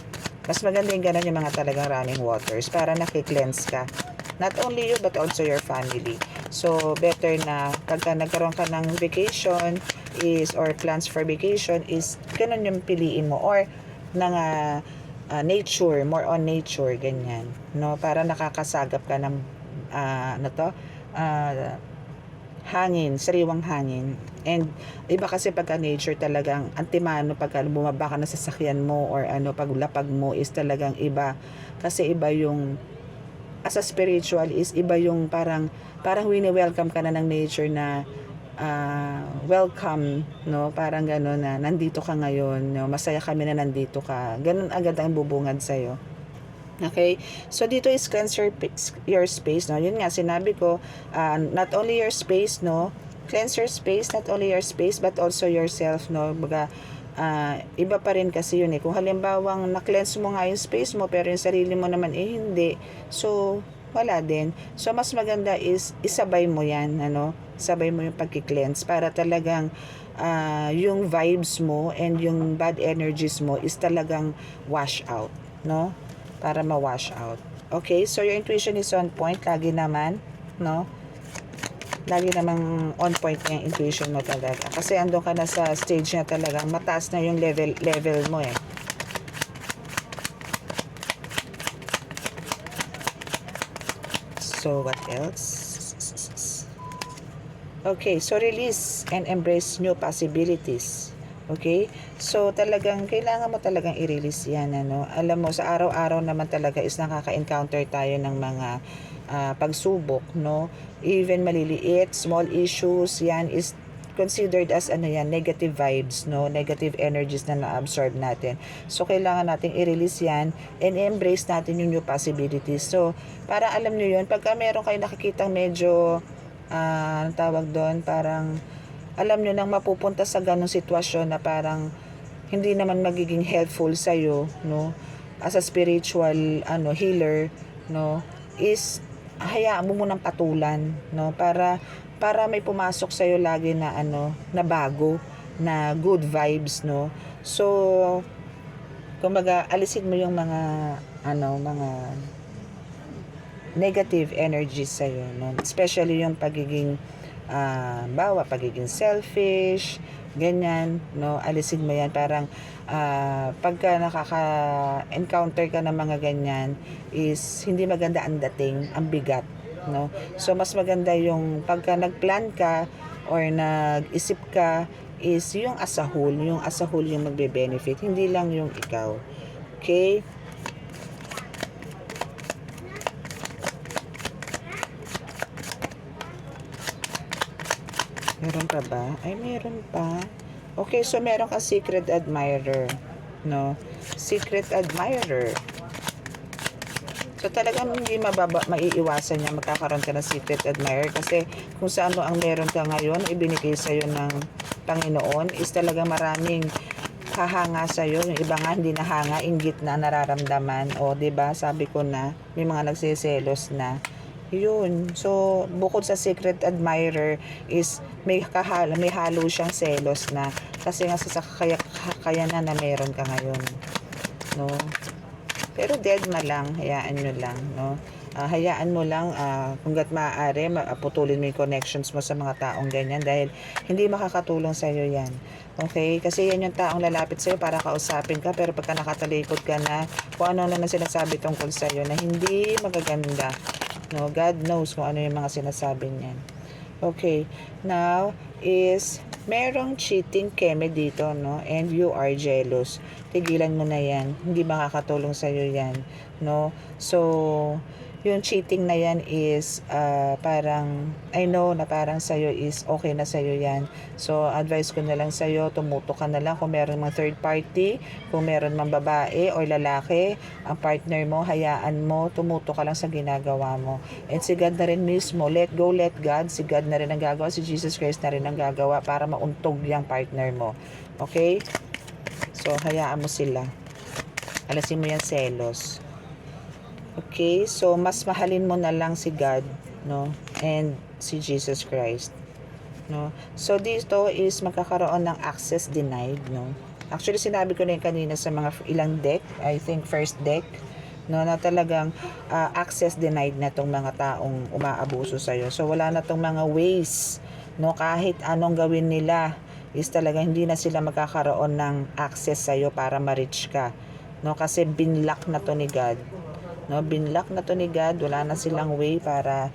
[SPEAKER 1] Mas maganda yung ganun yung mga talagang running waters para nakikleanse ka. Not only you but also your family. So, better na pagka nagkaroon ka ng vacation or plans for vacation is ganun yung piliin mo or ng nature, more on nature, ganyan. No? Para nakakasagap ka ng hangin, sariwang hangin. And iba kasi pagka nature talagang antimano pagka bumaba ka na sa sasakyan mo or paglapag mo is talagang iba. Kasi iba yung as a spiritual is iba yung parang wini-welcome ka na ng nature na welcome, no? Parang gano'n na nandito ka ngayon, no? Masaya kami na nandito ka. Ganun agad ang bubungad sa'yo. Okay? So, dito is cleanse your space, no? Yun nga, sinabi ko, not only your space, no? Cleanse your space, not only your space, but also yourself, no? Baga, iba pa rin kasi yun eh. Kung halimbawang na-cleanse mo nga yung space mo, pero yung sarili mo naman hindi. So, wala din. So, mas maganda is isabay mo yan, sabay mo yung pagki-cleanse para talagang yung vibes mo and yung bad energies mo is talagang wash out, no? Para ma-wash out. Okay? So, your intuition is on point. Lagi naman, no? Lagi namang on point yung intuition mo talaga. Kasi andun ka na sa stage na talagang mataas na yung level mo eh. So, what else? Okay, so release and embrace new possibilities. Okay? So, talagang, kailangan mo talagang i-release yan, Alam mo, sa araw-araw naman talaga is nakaka-encounter tayo ng mga pagsubok, no? Even maliliit, small issues, yan is considered as negative vibes, no? Negative energies na na-absorb natin. So, kailangan natin i-release yan and embrace natin yung new possibilities. So, para alam nyo yun, pagka meron kayo nakikitang medyo, tawag doon, parang, alam nyo nang mapupunta sa ganong sitwasyon na parang, hindi naman magiging helpful sa'yo, no? As a spiritual, healer, no? Is, hayaan mo munang patulan, no? Para may pumasok sa iyo lagi na na bago, na good vibes, no? So, kumbaga alisin mo yung mga mga negative energies sa iyo, no? Especially yung pagiging pagiging selfish, ganyan, no? Alisin mo yan. Parang pagka nakaka-encounter ka ng mga ganyan is hindi maganda ang dating, ang bigat, no? So, mas maganda yung pagka nagplan ka or nag-isip ka is yung as a whole yung magbe-benefit, hindi lang yung ikaw. Okay? Meron pa ba? Ay, meron pa. Okay, so meron kang secret admirer, no? Secret admirer. So, talagang hindi maiiwasan niya magkakaroon ka ng secret admirer kasi kung sa ang meron ka ngayon, ibinigay sa'yo ng Panginoon is talaga maraming hahanga sa'yo. Yung iba nga hindi nahanga, inggit na nararamdaman. O, 'di ba? Sabi ko na, may mga nagsiselos na. Yun. So, bukod sa secret admirer is may halo siyang selos na kasi nga sa kakayanan na meron ka ngayon. No? Pero dead na lang, hayaan nyo lang, no? hayaan mo lang hangga't maaari putulin mo yung connections mo sa mga taong ganyan dahil hindi makakatulong sa iyo yan. Okay? Kasi yan yung taong lalapit sa iyo para kausapin ka, pero pagka nakatalikod ka na, kung ano na sinasabi tungkol sa iyo na hindi magaganda. No, God knows kung ano yung mga sinasabi niyan. Okay, now is merong cheating keme dito, no? And you are jealous. Tigilan mo na yan. Hindi makakatulong sa'yo yan, no? So, yung cheating na yan is parang, I know na parang sa'yo is okay na sa'yo yan. So, advice ko na lang sa'yo, tumuto ka na lang kung meron mga third party, kung meron mang babae o lalaki, ang partner mo, hayaan mo, tumuto ka lang sa ginagawa mo. And si God na rin mismo, let go, let God, si God na rin ang gagawa, si Jesus Christ na rin ang gagawa para mauntog yung partner mo. Okay? So, hayaan mo sila. Alasin mo yan selos. Okay, so mas mahalin mo na lang si God, no? And si Jesus Christ, no? So dito is magkakaroon ng access denied, no? Actually sinabi ko na yun kanina sa mga ilang deck, I think first deck, no, na talagang access denied na tong mga taong umaabuso sa iyo. So wala na tong mga ways, no, kahit anong gawin nila is talaga hindi na sila magkakaroon ng access sa iyo para ma-reach ka, no? Kasi binlock na to ni God. No, binlock na to ni God, wala na silang way para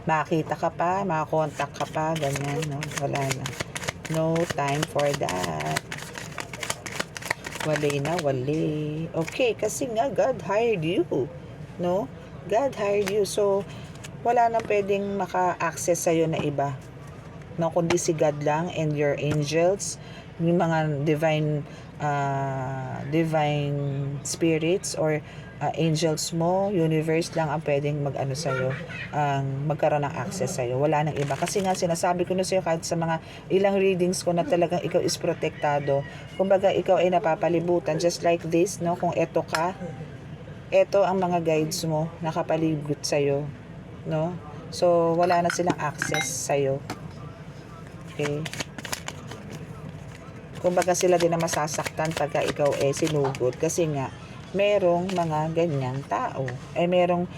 [SPEAKER 1] makita ka pa, makakontak ka pa, ganyan, no? Wala na. No time for that. Wali na, wali. Okay, kasi nga God hired you, no? God hired you, so wala na pwedeng maka-access sa'yo na iba, no? Kundi si God lang and your angels, yung mga divine spirits or angels mo, universe lang ang pwedeng mag-ano sa'yo, magkaroon ng access sa'yo. Wala nang iba. Kasi nga sinasabi ko na sa'yo kahit sa mga ilang readings ko na talagang ikaw is protektado. Kumbaga ikaw ay napapalibutan just like this, no? Kung eto ka, eto ang mga guides mo nakapalibot sa'yo, no? So wala na silang access sa'yo. Okay? Kumbaga sila din na masasaktan pagka ikaw sinugod kasi nga merong mga ganyang tao. Merong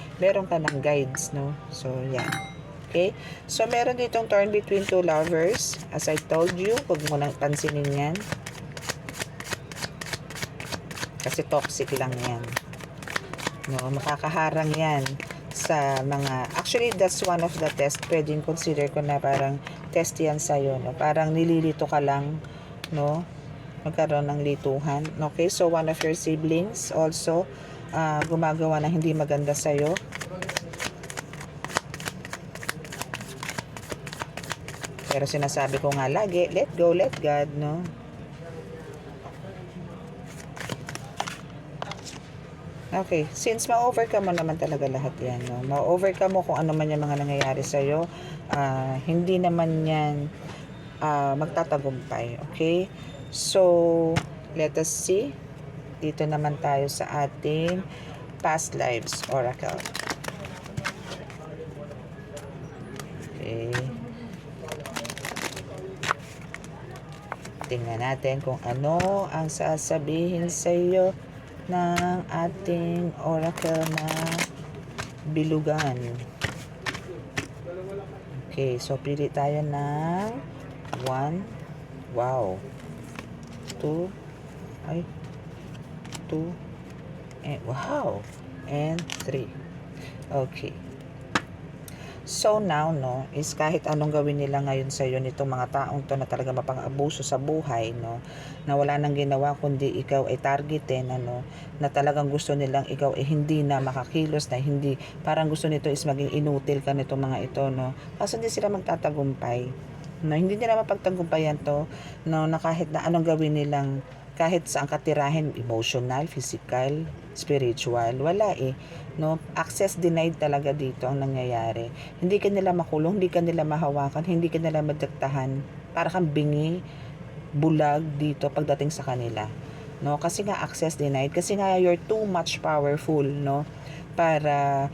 [SPEAKER 1] ka ng guides, no? So, yan. Okay? So, meron ditong turn between two lovers. As I told you, huwag mo nang pansinin yan. Kasi toxic lang yan. No? Makakaharang yan sa mga... Actually, that's one of the test. Pwedeng consider ko na parang test yan sa'yo, no? Parang nililito ka lang, no? Magkaroon ng lituhan. Okay, so one of your siblings also gumagawa ng hindi maganda sa'yo. Pero sinasabi ko nga lagi, let go, let God, no? Okay, since ma-overcome mo naman talaga lahat yan, no? Ma-overcome mo kung ano man yung mga nangyayari sa'yo, hindi naman yan magtatagumpay, okay? So, let us see. Dito naman tayo sa ating past lives oracle. Okay. Tingnan natin kung ano ang sasabihin sa iyo ng ating oracle na bilugan. Okay, so pili tayo ng 1. Wow. 2, and wow, and 3. Okay. So now, no, is kahit anong gawin nila ngayon sa iyo nitong mga taong to na talaga mapang-abuso sa buhay, no, na wala nang ginawa kundi ikaw ay targetin, ano, na talagang gusto nilang ikaw ay hindi na makakilos, na hindi, parang gusto nito is maging inutil ka nitong mga ito, no, kasi hindi sila magtatagumpay. No, hindi nila mapagtagumpayan to, no, na kahit na anong gawin nilang, kahit saan katirahin, emotional, physical, spiritual, wala no, access denied talaga dito ang nangyayari. Hindi ka nila makulong, hindi ka nila mahawakan, hindi ka nila madagtahan, para kang bingi, bulag dito pagdating sa kanila, no, kasi nga access denied, kasi nga you're too much powerful, no, para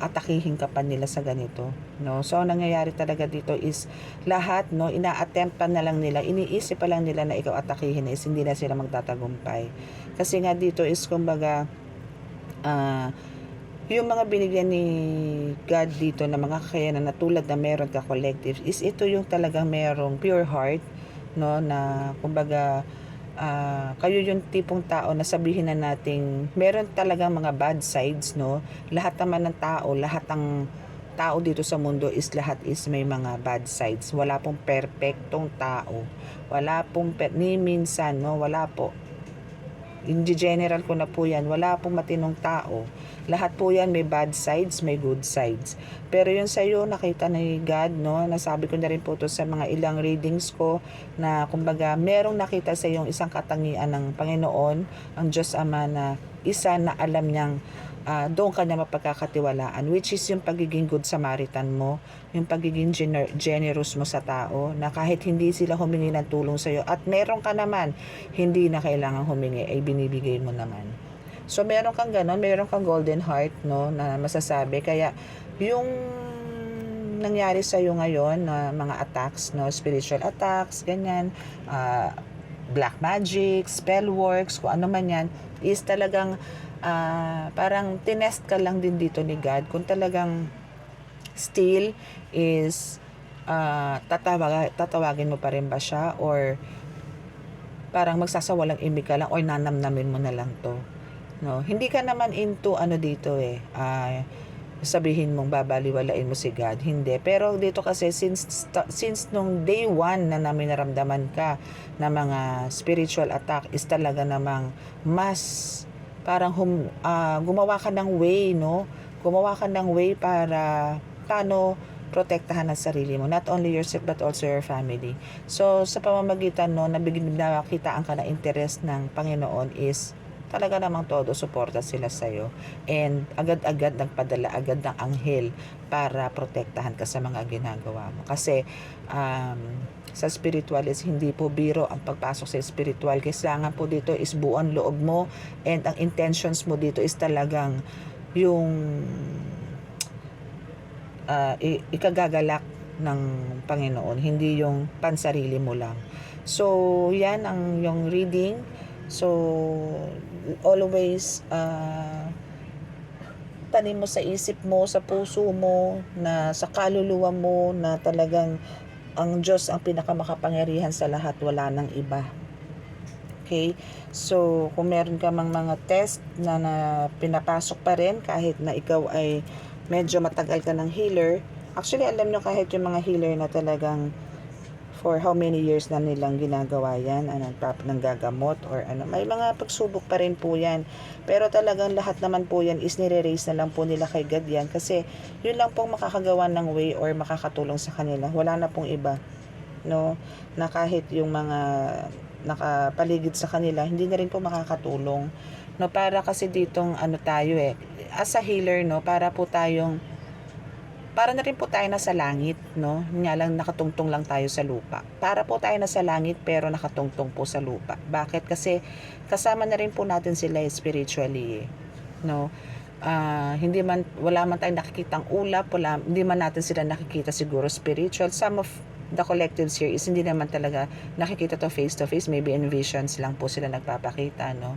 [SPEAKER 1] atakihin ka pa nila sa ganito, no. So ang nangyayari talaga dito is lahat, no, ina-attempt pa na lang nila, iniisip pa lang nila na ikaw atakihin, is hindi na sila magtatagumpay. Kasi nga dito is kumbaga yung mga binigyan ni God dito na mga kakayanan na tulad na meron ka collective is ito yung talagang merong pure heart, no, na kumbaga kayo yung tipong tao na sabihin na nating meron talagang mga bad sides, no. Lahat naman ng tao, lahat ng tao dito sa mundo is lahat is may mga bad sides. Wala pong perpektong tao, wala pong ni minsan, no, wala po. In general ko na po yan, wala pong matinong tao. Lahat po yan may bad sides, may good sides. Pero yun sa'yo, nakita ni God, no? Nasabi ko na rin po to sa mga ilang readings ko na kumbaga merong nakita sa yung isang katangian ng Panginoon, ang Diyos Ama na isa na alam niyang doon ka na mapagkakatiwalaan, which is yung pagiging good Samaritan mo, yung pagiging generous mo sa tao, na kahit hindi sila humingi ng tulong sa'yo, at meron ka naman, hindi na kailangan humingi, ay binibigay mo naman. So, meron kang ganon, meron kang golden heart, no, na masasabi. Kaya, yung nangyari sa'yo ngayon na mga attacks, no, spiritual attacks, ganyan, black magic, spell works, kung ano man yan, is talagang parang tinest ka lang din dito ni God kung talagang still is tatawagin mo pa rin ba siya, or parang magsasawalang imig ka lang, or nanamnamin mo na lang to, no. Hindi ka naman into ano dito sabihin mong babaliwalain mo si God, hindi. Pero dito kasi since nung day one na namin naramdaman ka na mga spiritual attack is talaga namang mas parang gumawa ka ng way, no? Gumawa ka ng way para paano protektahan ang sarili mo, not only yourself but also your family. So sa pamamagitan no, nakitaan ka na interest ng Panginoon is talaga namang todo suporta sila sa'yo, and agad-agad nagpadala agad ng anghel para protektahan ka sa mga ginagawa mo. Kasi sa spiritual is hindi po biro ang pagpasok sa spiritual. Kailangan po dito is buong loob mo, and ang intentions mo dito is talagang yung ikagagalak ng Panginoon, hindi yung pansarili mo lang. So yan ang yung reading. So always tanim mo sa isip mo, sa puso mo, na sa kaluluwa mo na talagang ang Diyos ang pinakamakapangyarihan sa lahat, wala nang iba. Okay? So, kung meron ka mang mga test na pinapasok pa rin kahit na ikaw ay medyo matagal ka ng healer. Actually, alam nyo, kahit yung mga healer na talagang for how many years na nilang ginagawa yan, ng gagamot or ano, may mga pagsubok pa rin po yan. Pero talagang lahat naman po yan is nire-raise na lang po nila kay God yan, kasi yun lang pong makakagawa ng way or makakatulong sa kanila. Wala na pong iba, no, na kahit yung mga nakapaligid sa kanila, hindi na rin po makakatulong, no. Para kasi ditong ano tayo as a healer, no, para na rin po tayo nasa langit, no? Nga lang nakatungtong lang tayo sa lupa. Para po tayo nasa langit pero nakatungtong po sa lupa. Bakit? Kasi kasama na rin po natin sila spiritually, no? Wala man tayong nakikitang ulap, hindi man natin sila nakikita siguro spiritual. Some of the collectives here is hindi naman talaga nakikita to face, maybe in visions lang po sila nagpapakita, no?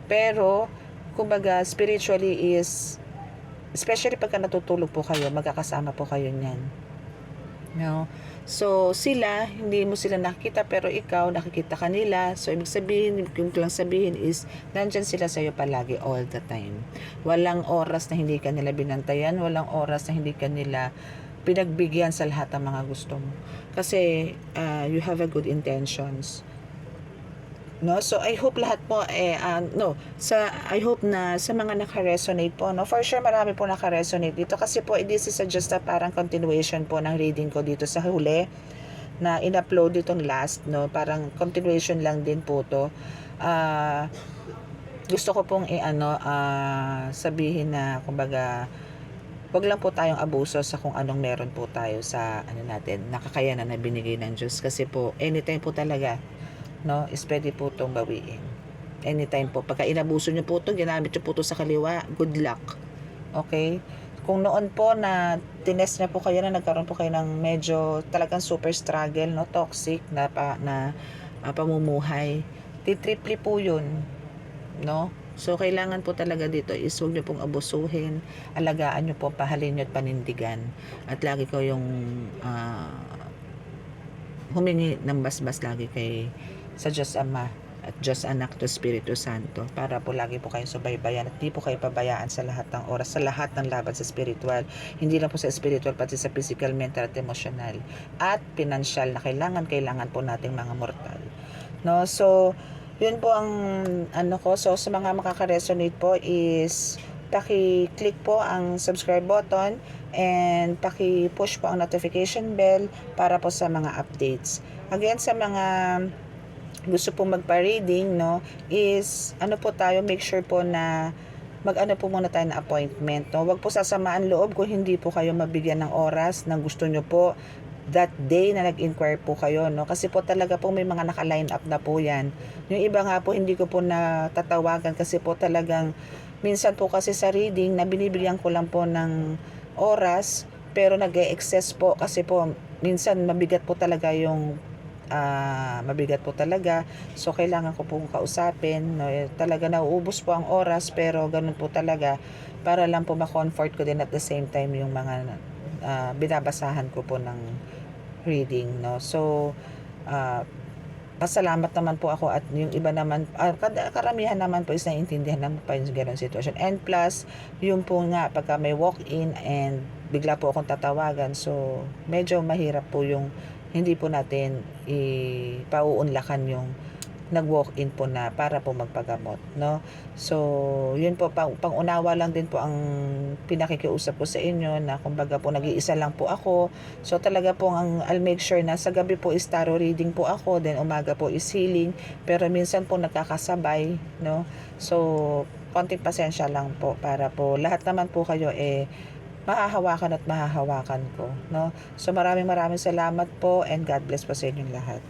[SPEAKER 1] Pero kumbaga spiritually is, especially pagka natutulog po kayo, magkakasama po kayo niyan, no? So sila, hindi mo sila nakikita pero ikaw nakikita kanila. So ibig sabihin, yung lang sabihin is nandyan sila sa'yo palagi, all the time. Walang oras na hindi ka nila binantayan, walang oras na hindi ka nila pinagbigyan sa lahat ng mga gusto mo, kasi you have a good intentions, no. So I hope lahat po I hope na sa mga naka-resonate po, no, for sure marami po naka-resonate dito, kasi po this is just a parang continuation po ng reading ko dito sa huli na in-upload itong last, no, parang continuation lang din po to. Gusto ko pong sabihin na kumbaga wag lang po tayong abuso sa kung anong meron po tayo sa natin, nakakayanan na binigay ng Diyos, kasi po anytime po talaga, no, is pwede po itong bawiin. Anytime po. Pagka inabuso nyo po ito, ginamit nyo po ito sa kaliwa, good luck. Okay? Kung noon po na tinest na po kayo, na nagkaroon po kayo ng medyo talagang super struggle, no, toxic na pamumuhay, titripli po yun, no? So, kailangan po talaga dito is huwag niyo pong abusuhin, alagaan niyo po, pahalin niyo at panindigan. At lagi ko yung humingi ng basbas lagi sa Diyos Ama at Diyos Anak to Espiritu Santo para po lagi po kayong subaybayan at di po kayo pabayaan sa lahat ng oras, sa lahat ng laban sa spiritual, hindi lang po sa spiritual pati sa physical, mental at emotional at financial na kailangan po nating mga mortal, no? So yun po ang so sa mga makaka-resonate po is paki-click po ang subscribe button and paki-push po ang notification bell para po sa mga updates. Again, sa mga gusto pong magpa-reading, no, is po tayo, make sure po na po muna tayo ng appointment, no. Huwag po sasamaan loob kung hindi po kayo mabigyan ng oras na gusto nyo po that day na nag-inquire po kayo, no, kasi po talaga po may mga naka-line up na po yan. Yung iba nga po hindi ko po natatawagan kasi po talagang minsan po kasi sa reading na binibigyan ko lang po ng oras pero nag-e-excess po kasi po minsan mabigat po talaga yung so kailangan ko pong kausapin, no, talaga nauubos po ang oras pero ganun po talaga para lang po ma-comfort ko din at the same time yung mga binabasahan ko po ng reading, no. So pasalamat naman po ako at yung iba naman, karamihan naman po is naiintindihan naman pa yung ganun sitwasyon. And plus, yung po nga, pagka may walk-in and bigla po akong tatawagan, so medyo mahirap po yung hindi po natin ipauunlakan yung nag-walk-in po na para po magpagamot, no? So, yun po, pangunawa lang din po ang pinakikiusap ko sa inyo na kumbaga po nag-iisa lang po ako. So, talaga po I'll make sure na sa gabi po is tarot reading po ako, then umaga po is healing, pero minsan po nagkakasabay, no? So, konting pasensya lang po para po lahat naman po kayo mahahawakan at mahahawakan ko, no? So maraming salamat po and God bless po sa inyong lahat.